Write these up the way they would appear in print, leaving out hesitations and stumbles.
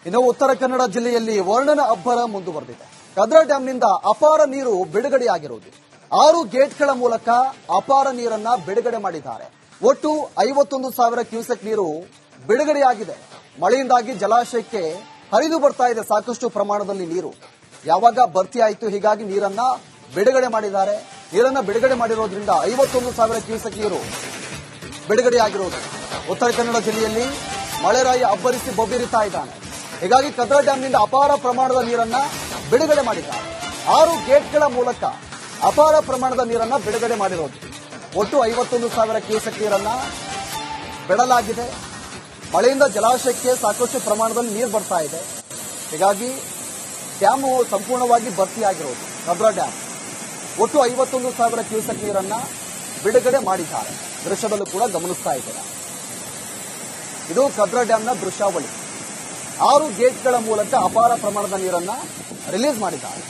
ಇನ್ನು ಉತ್ತರ ಕನ್ನಡ ಜಿಲ್ಲೆಯಲ್ಲಿ ವರ್ಣನ ಅಬ್ಬರ ಮುಂದುವರೆದಿದೆ. ಕದ್ರಾ ಡ್ಯಾಂನಿಂದ ಅಪಾರ ನೀರು ಬಿಡುಗಡೆಯಾಗಿರುವುದು. 6 ಗೇಟ್ಗಳ ಮೂಲಕ ಅಪಾರ ನೀರನ್ನ ಬಿಡುಗಡೆ ಮಾಡಿದ್ದಾರೆ. ಒಟ್ಟು 51,000 ಕ್ಯೂಸೆಕ್ ನೀರು ಬಿಡುಗಡೆಯಾಗಿದೆ. ಮಳೆಯಿಂದಾಗಿ ಜಲಾಶಯಕ್ಕೆ ಹರಿದು ಬರ್ತಾ ಇದೆ ಸಾಕಷ್ಟು ಪ್ರಮಾಣದಲ್ಲಿ ನೀರು. ಯಾವಾಗ ಭರ್ತಿ ಆಯಿತು, ಹೀಗಾಗಿ ನೀರನ್ನ ಬಿಡುಗಡೆ ಮಾಡಿದ್ದಾರೆ. ನೀರನ್ನ ಬಿಡುಗಡೆ ಮಾಡಿರೋದ್ರಿಂದ 51,000 ಕ್ಯೂಸೆಕ್ ನೀರು ಬಿಡುಗಡೆಯಾಗಿರುವುದು. ಉತ್ತರ ಕನ್ನಡ ಜಿಲ್ಲೆಯಲ್ಲಿ ಮಳೆರಾಯ ಅಬ್ಬರಿಸಿ ಬೊಬ್ಬಿರಿತಾ ಇದ್ದಾನೆ. ಹೀಗಾಗಿ ಕದ್ರಾ ಡ್ಯಾಂನಿಂದ ಅಪಾರ ಪ್ರಮಾಣದ ನೀರನ್ನ ಬಿಡುಗಡೆ ಮಾಡಿದ್ದಾರೆ. 6 ಗೇಟ್ಗಳ ಮೂಲಕ ಅಪಾರ ಪ್ರಮಾಣದ ನೀರನ್ನ ಬಿಡುಗಡೆ ಮಾಡಿರೋದು. ಒಟ್ಟು 51,000 ಕ್ಯೂಸೆಕ್ ನೀರನ್ನ ಬಿಡಲಾಗಿದೆ. ಮಳೆಯಿಂದ ಜಲಾಶಯಕ್ಕೆ ಸಾಕಷ್ಟು ಪ್ರಮಾಣದಲ್ಲಿ ನೀರು ಬರ್ತಾ ಇದೆ. ಹೀಗಾಗಿ ಡ್ಯಾಮು ಸಂಪೂರ್ಣವಾಗಿ ಭರ್ತಿಯಾಗಿರೋದು. ಕದ್ರಾ ಡ್ಯಾಮ್ ಒಟ್ಟು 51,000 ಕ್ಯೂಸೆಕ್ ನೀರನ್ನ ಬಿಡುಗಡೆ ಮಾಡಿದ್ದಾರೆ. ದೃಶ್ಯದಲ್ಲೂ ಕೂಡ ಗಮನಿಸ್ತಾ ಇದ್ದೀರಾ. ಇದು ಕದ್ರಾ ಡ್ಯಾಂನ ದೃಶ್ಯಾವಳಿ. 6 ಗೇಟ್ಗಳ ಮೂಲಕ ಅಪಾರ ಪ್ರಮಾಣದ ನೀರನ್ನ ರಿಲೀಸ್ ಮಾಡಿದ್ದಾರೆ.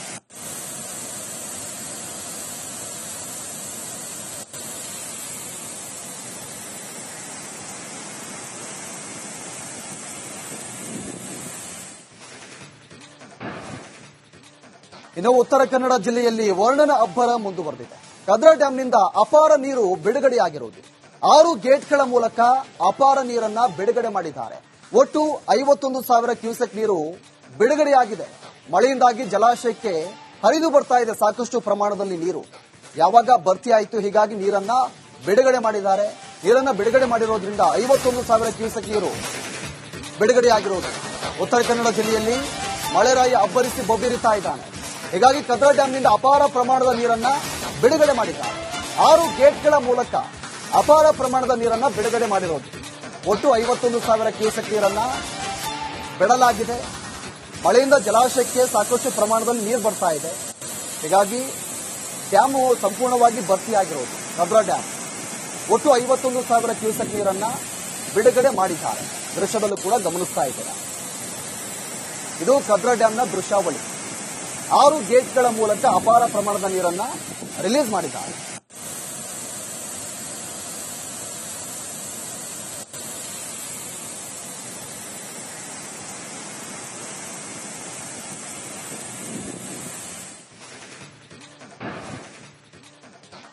ಇನ್ನು ಉತ್ತರ ಕನ್ನಡ ಜಿಲ್ಲೆಯಲ್ಲಿ ವರ್ಣನ ಅಬ್ಬರ ಮುಂದುವರೆದಿದೆ. ಕದ್ರಾ ಡ್ಯಾಂನಿಂದ ಅಪಾರ ನೀರು ಬಿಡುಗಡೆಯಾಗಿರುವುದು. 6 ಗೇಟ್ಗಳ ಮೂಲಕ ಅಪಾರ ನೀರನ್ನ ಬಿಡುಗಡೆ ಮಾಡಿದ್ದಾರೆ. ಒಟ್ಟು 51,000 ಕ್ಯೂಸೆಕ್ ನೀರು ಬಿಡುಗಡೆಯಾಗಿದೆ. ಮಳೆಯಿಂದಾಗಿ ಜಲಾಶಯಕ್ಕೆ ಹರಿದು ಬರ್ತಾ ಇದೆ ಸಾಕಷ್ಟು ಪ್ರಮಾಣದಲ್ಲಿ ನೀರು. ಯಾವಾಗ ಭರ್ತಿ ಆಯಿತು, ಹೀಗಾಗಿ ನೀರನ್ನ ಬಿಡುಗಡೆ ಮಾಡಿದ್ದಾರೆ. ನೀರನ್ನ ಬಿಡುಗಡೆ ಮಾಡಿರೋದ್ರಿಂದ 51,000 ಕ್ಯೂಸೆಕ್ ನೀರು ಬಿಡುಗಡೆಯಾಗಿರುವುದು. ಉತ್ತರ ಕನ್ನಡ ಜಿಲ್ಲೆಯಲ್ಲಿ ಮಳೆರಾಯ ಅಬ್ಬರಿಸಿ ಬೊಬ್ಬಿರಿತಾ ಇದ್ದಾನೆ. ಹೀಗಾಗಿ ಕದ್ರಾ ಡ್ಯಾಂನಿಂದ ಅಪಾರ ಪ್ರಮಾಣದ ನೀರನ್ನ ಬಿಡುಗಡೆ ಮಾಡಿದ್ದಾರೆ. 6 ಗೇಟ್ಗಳ ಮೂಲಕ ಅಪಾರ ಪ್ರಮಾಣದ ನೀರನ್ನ ಬಿಡುಗಡೆ ಮಾಡಿರೋದು. ಒಟ್ಟು 51,000 ಕ್ಯೂಸೆಕ್ ನೀರನ್ನ ಬಿಡಲಾಗಿದೆ. ಮಳೆಯಿಂದ ಜಲಾಶಯಕ್ಕೆ ಸಾಕಷ್ಟು ಪ್ರಮಾಣದಲ್ಲಿ ನೀರು ಬರ್ತಾ ಇದೆ. ಹೀಗಾಗಿ ಡ್ಯಾಮು ಸಂಪೂರ್ಣವಾಗಿ ಭರ್ತಿಯಾಗಿರೋದು. ಕದ್ರಾ ಡ್ಯಾಮ್ ಒಟ್ಟು 51,000 ಕ್ಯೂಸೆಕ್ ನೀರನ್ನ ಬಿಡುಗಡೆ ಮಾಡಿದ್ದಾರೆ. ದೃಶ್ಯದಲ್ಲೂ ಕೂಡ ಗಮನಿಸ್ತಾ ಇದ್ದೀರಾ. ಇದು ಕದ್ರಾ ಡ್ಯಾಂನ ದೃಶ್ಯಾವಳಿ. 6 ಗೇಟ್ಗಳ ಮೂಲಕ ಅಪಾರ ಪ್ರಮಾಣದ ನೀರನ್ನ ರಿಲೀಸ್ ಮಾಡಿದ್ದಾರೆ.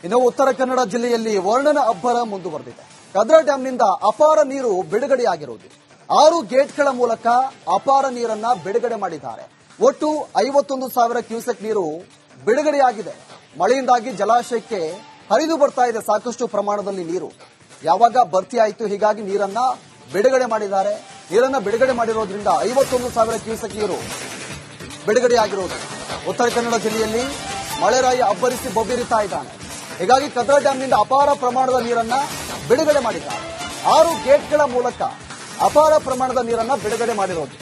ಇನ್ನು ಉತ್ತರ ಕನ್ನಡ ಜಿಲ್ಲೆಯಲ್ಲಿ ವರ್ಣನ ಅಬ್ಬರ ಮುಂದುವರೆದಿದೆ. ಕದ್ರಾ ಡ್ಯಾಂನಿಂದ ಅಪಾರ ನೀರು ಬಿಡುಗಡೆಯಾಗಿರುವುದು. 6 ಗೇಟ್ಗಳ ಮೂಲಕ ಅಪಾರ ನೀರನ್ನ ಬಿಡುಗಡೆ ಮಾಡಿದ್ದಾರೆ. ಒಟ್ಟು 51,000 ಕ್ಯೂಸೆಕ್ ನೀರು ಬಿಡುಗಡೆಯಾಗಿದೆ. ಮಳೆಯಿಂದಾಗಿ ಜಲಾಶಯಕ್ಕೆ ಹರಿದು ಬರ್ತಾ ಇದೆ ಸಾಕಷ್ಟು ಪ್ರಮಾಣದಲ್ಲಿ ನೀರು. ಯಾವಾಗ ಭರ್ತಿ ಆಯಿತು, ಹೀಗಾಗಿ ನೀರನ್ನ ಬಿಡುಗಡೆ ಮಾಡಿದ್ದಾರೆ. ನೀರನ್ನ ಬಿಡುಗಡೆ ಮಾಡಿರೋದ್ರಿಂದ 51,000 ಕ್ಯೂಸೆಕ್ ನೀರು ಬಿಡುಗಡೆಯಾಗಿರುವುದು. ಉತ್ತರ ಕನ್ನಡ ಜಿಲ್ಲೆಯಲ್ಲಿ ಮಳೆರಾಯ ಅಬ್ಬರಿಸಿ ಬೊಬ್ಬಿರಿತಾ ಇದ್ದಾನೆ. ಹೀಗಾಗಿ ಕದ್ರಾ ಡ್ಯಾಂನಿಂದ ಅಪಾರ ಪ್ರಮಾಣದ ನೀರನ್ನ ಬಿಡುಗಡೆ ಮಾಡಿದ್ದಾರೆ. 6 ಗೇಟ್ಗಳ ಮೂಲಕ ಅಪಾರ ಪ್ರಮಾಣದ ನೀರನ್ನ ಬಿಡುಗಡೆ ಮಾಡಿರೋದು.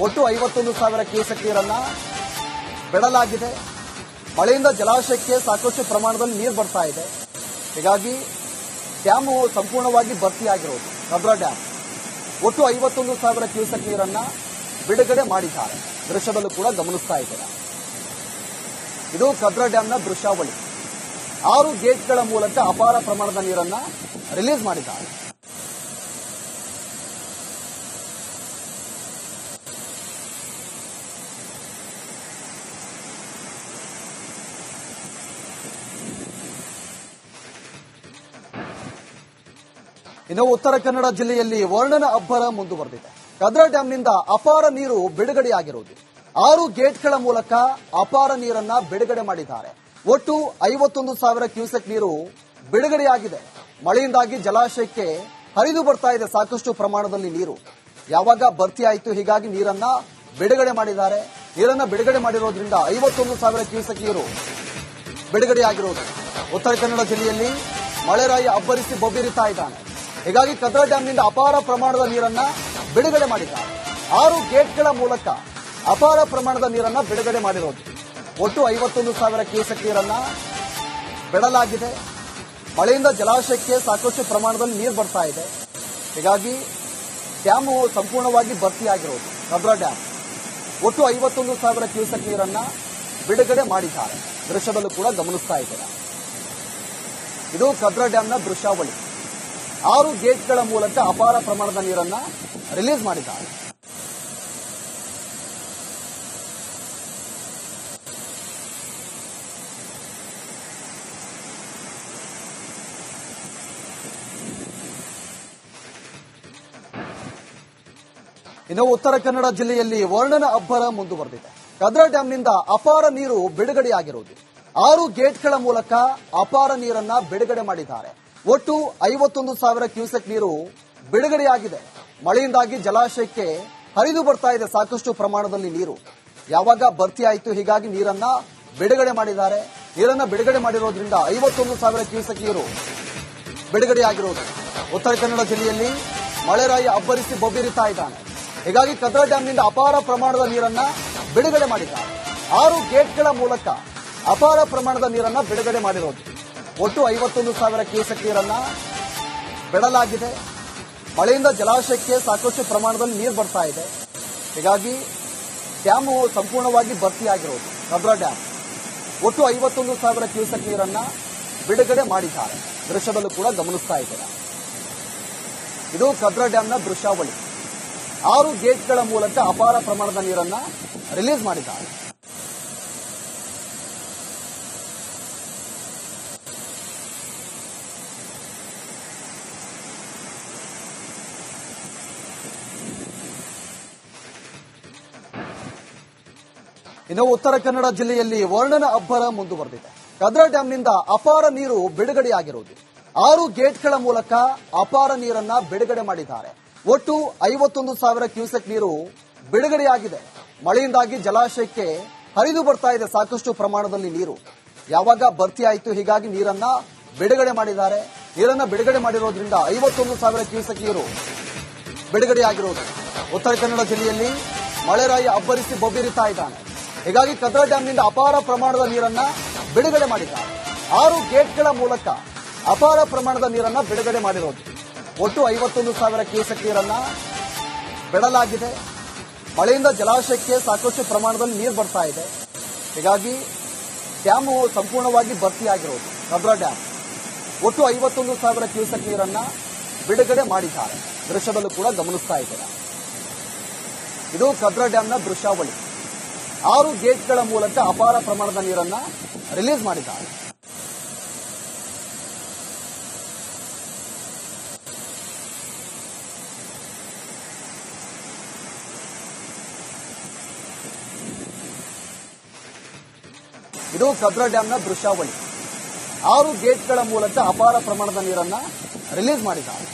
ಒಟ್ಟು 51,000 ಕ್ಯೂಸೆಕ್ ನೀರನ್ನ ಬಿಡಲಾಗಿದೆ. ಮಳೆಯಿಂದ ಜಲಾಶಯಕ್ಕೆ ಸಾಕಷ್ಟು ಪ್ರಮಾಣದಲ್ಲಿ ನೀರು ಬರ್ತಾ ಇದೆ. ಹೀಗಾಗಿ ಡ್ಯಾಮು ಸಂಪೂರ್ಣವಾಗಿ ಭರ್ತಿಯಾಗಿರೋದು. ಕದ್ರಾ ಡ್ಯಾಮ್ ಒಟ್ಟು 51,000 ಕ್ಯೂಸೆಕ್ ನೀರನ್ನ ಬಿಡುಗಡೆ ಮಾಡಿದ್ದಾರೆ. ದೃಶ್ಯದಲ್ಲೂ ಕೂಡ ಗಮನಿಸ್ತಾ ಇದ್ದೀರಾ. ಇದು ಕದ್ರಾ ಡ್ಯಾಂನ ದೃಶ್ಯಾವಳಿ. 6 ಗೇಟ್ಗಳ ಮೂಲಕ ಅಪಾರ ಪ್ರಮಾಣದ ನೀರನ್ನ ರಿಲೀಸ್ ಮಾಡಿದ್ದಾರೆ. ಇನ್ನು ಉತ್ತರ ಕನ್ನಡ ಜಿಲ್ಲೆಯಲ್ಲಿ ವರ್ಣನ ಅಬ್ಬರ ಮುಂದುವರೆದಿದೆ. ಕದ್ರಾ ಡ್ಯಾಂನಿಂದ ಅಪಾರ ನೀರು ಬಿಡುಗಡೆಯಾಗಿರುವುದು. 6 ಗೇಟ್ಗಳ ಮೂಲಕ ಅಪಾರ ನೀರನ್ನ ಬಿಡುಗಡೆ ಮಾಡಿದ್ದಾರೆ. ಒಟ್ಟು 51,000 ಕ್ಯೂಸೆಕ್ ನೀರು ಬಿಡುಗಡೆಯಾಗಿದೆ. ಮಳೆಯಿಂದಾಗಿ ಜಲಾಶಯಕ್ಕೆ ಹರಿದು ಬರ್ತಾ ಇದೆ ಸಾಕಷ್ಟು ಪ್ರಮಾಣದಲ್ಲಿ ನೀರು. ಯಾವಾಗ ಭರ್ತಿ ಆಯಿತು, ಹೀಗಾಗಿ ನೀರನ್ನ ಬಿಡುಗಡೆ ಮಾಡಿದ್ದಾರೆ. ನೀರನ್ನ ಬಿಡುಗಡೆ ಮಾಡಿರೋದ್ರಿಂದ 51,000 ಕ್ಯೂಸೆಕ್ ನೀರು ಬಿಡುಗಡೆಯಾಗಿರುವುದು. ಉತ್ತರ ಕನ್ನಡ ಜಿಲ್ಲೆಯಲ್ಲಿ ಮಳೆರಾಯ ಅಬ್ಬರಿಸಿ ಬೊಬ್ಬಿರಿತಾ ಇದ್ದಾನೆ. ಹೀಗಾಗಿ ಕದ್ರಾ ಡ್ಯಾಂನಿಂದ ಅಪಾರ ಪ್ರಮಾಣದ ನೀರನ್ನ ಬಿಡುಗಡೆ ಮಾಡಿದ್ದಾರೆ. 6 ಗೇಟ್ಗಳ ಮೂಲಕ ಅಪಾರ ಪ್ರಮಾಣದ ನೀರನ್ನ ಬಿಡುಗಡೆ ಮಾಡಿರೋದು. ಒಟ್ಟು 51,000 ಕ್ಯೂಸೆಕ್ ನೀರನ್ನ ಬಿಡಲಾಗಿದೆ. ಮಳೆಯಿಂದ ಜಲಾಶಯಕ್ಕೆ ಸಾಕಷ್ಟು ಪ್ರಮಾಣದಲ್ಲಿ ನೀರು ಬರ್ತಾ ಇದೆ. ಹೀಗಾಗಿ ಡ್ಯಾಮು ಸಂಪೂರ್ಣವಾಗಿ ಭರ್ತಿಯಾಗಿರೋದು. ಕದ್ರಾ ಡ್ಯಾಮ್ ಒಟ್ಟು 51,000 ಕ್ಯೂಸೆಕ್ ನೀರನ್ನ ಬಿಡುಗಡೆ ಮಾಡಿದ್ದಾರೆ. ದೃಶ್ಯದಲ್ಲೂ ಕೂಡ ಗಮನಿಸ್ತಾ ಇದ್ದೀರಾ. ಇದು ಕದ್ರಾ ಡ್ಯಾಂನ ದೃಶ್ಯಾವಳಿ. 6 ಗೇಟ್ಗಳ ಮೂಲಕ ಅಪಾರ ಪ್ರಮಾಣದ ನೀರನ್ನ ರಿಲೀಸ್ ಮಾಡಿದ್ದಾರೆ. ಇನ್ನು ಉತ್ತರ ಕನ್ನಡ ಜಿಲ್ಲೆಯಲ್ಲಿ ವರ್ಣನ ಅಬ್ಬರ ಮುಂದುವರೆದಿದೆ. ಕದ್ರಾ ಡ್ಯಾಂನಿಂದ ಅಪಾರ ನೀರು ಬಿಡುಗಡೆಯಾಗಿರುವುದು. 6 ಗೇಟ್ಗಳ ಮೂಲಕ ಅಪಾರ ನೀರನ್ನ ಬಿಡುಗಡೆ ಮಾಡಿದ್ದಾರೆ. ಒಟ್ಟು 51,000 ಕ್ಯೂಸೆಕ್ ನೀರು ಬಿಡುಗಡೆಯಾಗಿದೆ. ಮಳೆಯಿಂದಾಗಿ ಜಲಾಶಯಕ್ಕೆ ಹರಿದು ಬರ್ತಾ ಇದೆ ಸಾಕಷ್ಟು ಪ್ರಮಾಣದಲ್ಲಿ ನೀರು. ಯಾವಾಗ ಭರ್ತಿ ಆಯಿತು, ಹೀಗಾಗಿ ನೀರನ್ನ ಬಿಡುಗಡೆ ಮಾಡಿದ್ದಾರೆ. ನೀರನ್ನ ಬಿಡುಗಡೆ ಮಾಡಿರೋದ್ರಿಂದ 51,000 ಕ್ಯೂಸೆಕ್ ನೀರು ಬಿಡುಗಡೆಯಾಗಿರುವುದು. ಉತ್ತರ ಕನ್ನಡ ಜಿಲ್ಲೆಯಲ್ಲಿ ಮಳೆರಾಯ ಅಬ್ಬರಿಸಿ ಬೊಬ್ಬಿರಿತಾ ಇದ್ದಾನೆ. ಹೀಗಾಗಿ ಕದ್ರಾ ಡ್ಯಾಂನಿಂದ ಅಪಾರ ಪ್ರಮಾಣದ ನೀರನ್ನ ಬಿಡುಗಡೆ ಮಾಡಿದ್ದಾರೆ. 6 ಗೇಟ್ಗಳ ಮೂಲಕ ಅಪಾರ ಪ್ರಮಾಣದ ನೀರನ್ನ ಬಿಡುಗಡೆ ಮಾಡಿರೋದು. ಒಟ್ಟು 51,000 ಕ್ಯೂಸೆಕ್ ನೀರನ್ನ ಬಿಡಲಾಗಿದೆ. ಮಳೆಯಿಂದ ಜಲಾಶಯಕ್ಕೆ ಸಾಕಷ್ಟು ಪ್ರಮಾಣದಲ್ಲಿ ನೀರು ಬರ್ತಾ ಇದೆ. ಹೀಗಾಗಿ ಡ್ಯಾಮು ಸಂಪೂರ್ಣವಾಗಿ ಭರ್ತಿಯಾಗಿರೋದು. ಕದ್ರಾ ಡ್ಯಾಮ್ ಒಟ್ಟು 51,000 ಕ್ಯೂಸೆಕ್ ನೀರನ್ನ ಬಿಡುಗಡೆ ಮಾಡಿದ್ದಾರೆ. ದೃಶ್ಯದಲ್ಲೂ ಕೂಡ ಗಮನಿಸ್ತಾ ಇದ್ದೀರಾ. ಇದು ಕದ್ರಾ ಡ್ಯಾಂನ ದೃಶ್ಯಾವಳಿ. 6 ಗೇಟ್ಗಳ ಮೂಲಕ ಅಪಾರ ಪ್ರಮಾಣದ ನೀರನ್ನ ರಿಲೀಸ್ ಮಾಡಿದ್ದಾರೆ. ಇನ್ನು ಉತ್ತರ ಕನ್ನಡ ಜಿಲ್ಲೆಯಲ್ಲಿ ವರ್ಣನ ಅಬ್ಬರ ಮುಂದುವರೆದಿದೆ. ಕದ್ರಾ ಡ್ಯಾಂನಿಂದ ಅಪಾರ ನೀರು ಬಿಡುಗಡೆಯಾಗಿರುವುದು. 6 ಗೇಟ್ಗಳ ಮೂಲಕ ಅಪಾರ ನೀರನ್ನ ಬಿಡುಗಡೆ ಮಾಡಿದ್ದಾರೆ. ಒಟ್ಟು 51,000 ಕ್ಯೂಸೆಕ್ ನೀರು ಬಿಡುಗಡೆಯಾಗಿದೆ. ಮಳೆಯಿಂದಾಗಿ ಜಲಾಶಯಕ್ಕೆ ಹರಿದು ಬರ್ತಾ ಇದೆ ಸಾಕಷ್ಟು ಪ್ರಮಾಣದಲ್ಲಿ ನೀರು. ಯಾವಾಗ ಭರ್ತಿ ಆಯಿತು, ಹೀಗಾಗಿ ನೀರನ್ನ ಬಿಡುಗಡೆ ಮಾಡಿದ್ದಾರೆ. ನೀರನ್ನ ಬಿಡುಗಡೆ ಮಾಡಿರೋದ್ರಿಂದ 51,000 ಕ್ಯೂಸೆಕ್ ನೀರು ಬಿಡುಗಡೆಯಾಗಿರುವುದು. ಉತ್ತರ ಕನ್ನಡ ಜಿಲ್ಲೆಯಲ್ಲಿ ಮಳೆರಾಯ ಅಬ್ಬರಿಸಿ ಬೊಬ್ಬಿರಿತಾ ಇದ್ದಾನೆ. ಹೀಗಾಗಿ ಕದ್ರಾ ಡ್ಯಾಂನಿಂದ ಅಪಾರ ಪ್ರಮಾಣದ ನೀರನ್ನ ಬಿಡುಗಡೆ ಮಾಡಿದ್ದಾರೆ. 6 ಗೇಟ್ಗಳ ಮೂಲಕ ಅಪಾರ ಪ್ರಮಾಣದ ನೀರನ್ನ ಬಿಡುಗಡೆ ಮಾಡಿರೋದು. ಒಟ್ಟು 51,000 ಕ್ಯೂಸೆಕ್ ನೀರನ್ನ ಬಿಡಲಾಗಿದೆ. ಮಳೆಯಿಂದ ಜಲಾಶಯಕ್ಕೆ ಸಾಕಷ್ಟು ಪ್ರಮಾಣದಲ್ಲಿ ನೀರು ಬರ್ತಾ ಇದೆ. ಹೀಗಾಗಿ ಡ್ಯಾಮು ಸಂಪೂರ್ಣವಾಗಿ ಭರ್ತಿಯಾಗಿರೋದು. ಕದ್ರಾ ಡ್ಯಾಮ್ ಒಟ್ಟು 51,000 ಕ್ಯೂಸೆಕ್ ನೀರನ್ನ ಬಿಡುಗಡೆ ಮಾಡಿದ್ದಾರೆ. ದೃಶ್ಯದಲ್ಲೂ ಕೂಡ ಗಮನಿಸ್ತಾ ಇದ್ದೀರಾ. ಇದು ಕದ್ರಾ ಡ್ಯಾಂನ ದೃಶ್ಯಾವಳಿ. 6 ಗೇಟ್ಗಳ ಮೂಲಕ ಅಪಾರ ಪ್ರಮಾಣದ ನೀರನ್ನ ರಿಲೀಸ್ ಮಾಡಿದ್ದಾರೆ. ಇದು ಕದ್ರಾ ಡ್ಯಾಂನ ದೃಶ್ಯಾವಳಿ. 6 ಗೇಟ್ಗಳ ಮೂಲಕ ಅಪಾರ ಪ್ರಮಾಣದ ನೀರನ್ನ ರಿಲೀಸ್ ಮಾಡಿದ್ದಾರೆ.